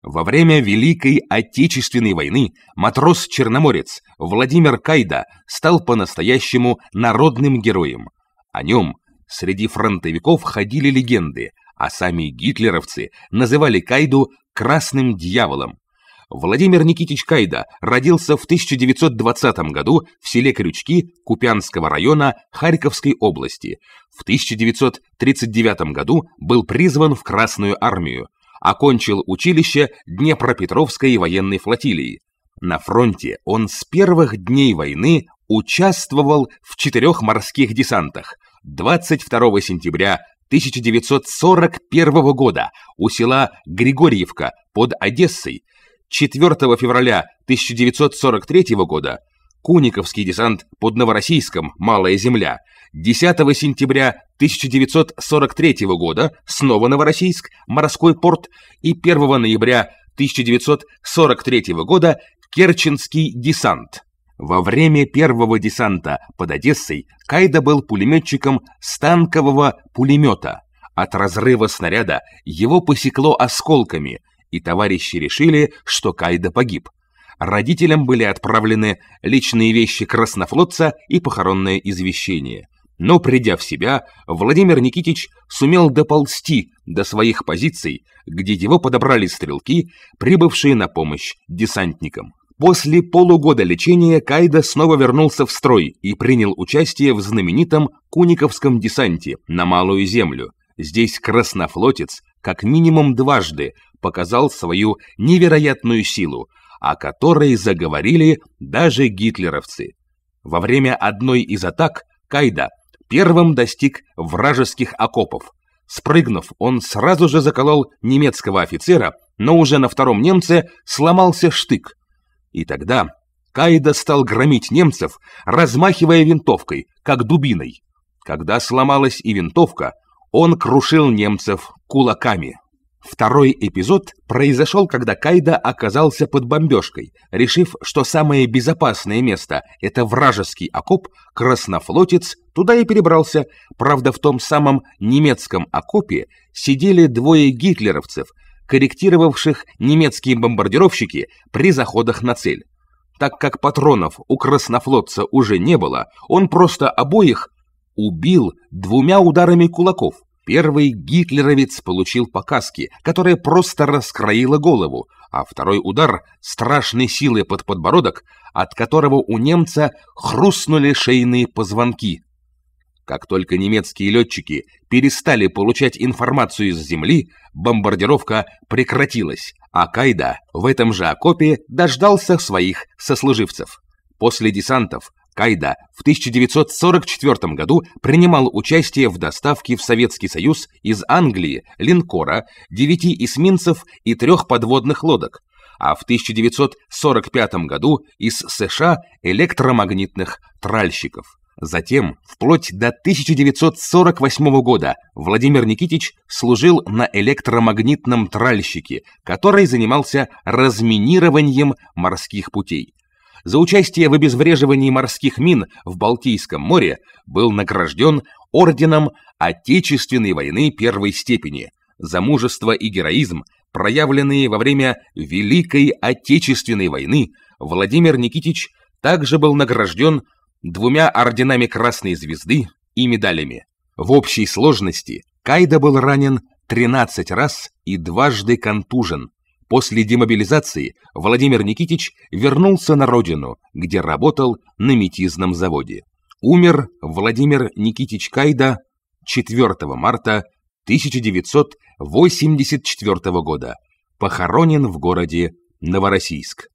Во время Великой Отечественной войны матрос-черноморец Владимир Кайда стал по-настоящему народным героем. О нем среди фронтовиков ходили легенды, а сами гитлеровцы называли Кайду «красным дьяволом». Владимир Никитич Кайда родился в 1920 году в селе Крючки Купянского района Харьковской области. В 1939 году был призван в Красную армию. Окончил училище Днепропетровской военной флотилии. На фронте он с первых дней войны участвовал в 4 морских десантах. 22 сентября 1941 года у села Григорьевка под Одессой, 4 февраля 1943 года Куниковский десант под Новороссийском, Малая Земля, 10 сентября 1943 года снова Новороссийск, морской порт, и 1 ноября 1943 года Керченский десант. Во время первого десанта под Одессой Кайда был пулеметчиком с танкового пулемета. От разрыва снаряда его посекло осколками, и товарищи решили, что Кайда погиб. Родителям были отправлены личные вещи краснофлотца и похоронное извещение. Но, придя в себя, Владимир Никитич сумел доползти до своих позиций, где его подобрали стрелки, прибывшие на помощь десантникам. После полугода лечения Кайда снова вернулся в строй и принял участие в знаменитом Куниковском десанте на Малую Землю. Здесь краснофлотец как минимум дважды показал свою невероятную силу, о которой заговорили даже гитлеровцы. Во время одной из атак Кайда первым достиг вражеских окопов. Спрыгнув, он сразу же заколол немецкого офицера, но уже на втором немце сломался штык. И тогда Кайда стал громить немцев, размахивая винтовкой, как дубиной. Когда сломалась и винтовка, он крушил немцев кулаками. Второй эпизод произошел, когда Кайда оказался под бомбежкой. Решив, что самое безопасное место – это вражеский окоп, краснофлотец туда и перебрался. Правда, в том самом немецком окопе сидели 2 гитлеровцев, корректировавших немецкие бомбардировщики при заходах на цель. Так как патронов у краснофлотца уже не было, он просто обоих убил 2 ударами кулаков. Первый гитлеровец получил по каске, которая просто раскроила голову, а второй удар страшной силы под подбородок, от которого у немца хрустнули шейные позвонки. Как только немецкие летчики перестали получать информацию из земли, бомбардировка прекратилась, а Кайда в этом же окопе дождался своих сослуживцев. После десантов Кайда в 1944 году принимал участие в доставке в Советский Союз из Англии линкора, 9 эсминцев и 3 подводных лодок, а в 1945 году из США электромагнитных тральщиков. Затем, вплоть до 1948 года, Владимир Никитич служил на электромагнитном тральщике, который занимался разминированием морских путей. За участие в обезвреживании морских мин в Балтийском море был награжден орденом Отечественной войны 1-й степени за мужество и героизм, проявленные во время Великой Отечественной войны. Владимир Никитич также был награжден 2 орденами Красной Звезды и медалями. В общей сложности Кайда был ранен 13 раз и дважды контужен. После демобилизации Владимир Никитич вернулся на родину, где работал на метизном заводе. Умер Владимир Никитич Кайда 4 марта 1984 года. Похоронен в городе Новороссийск.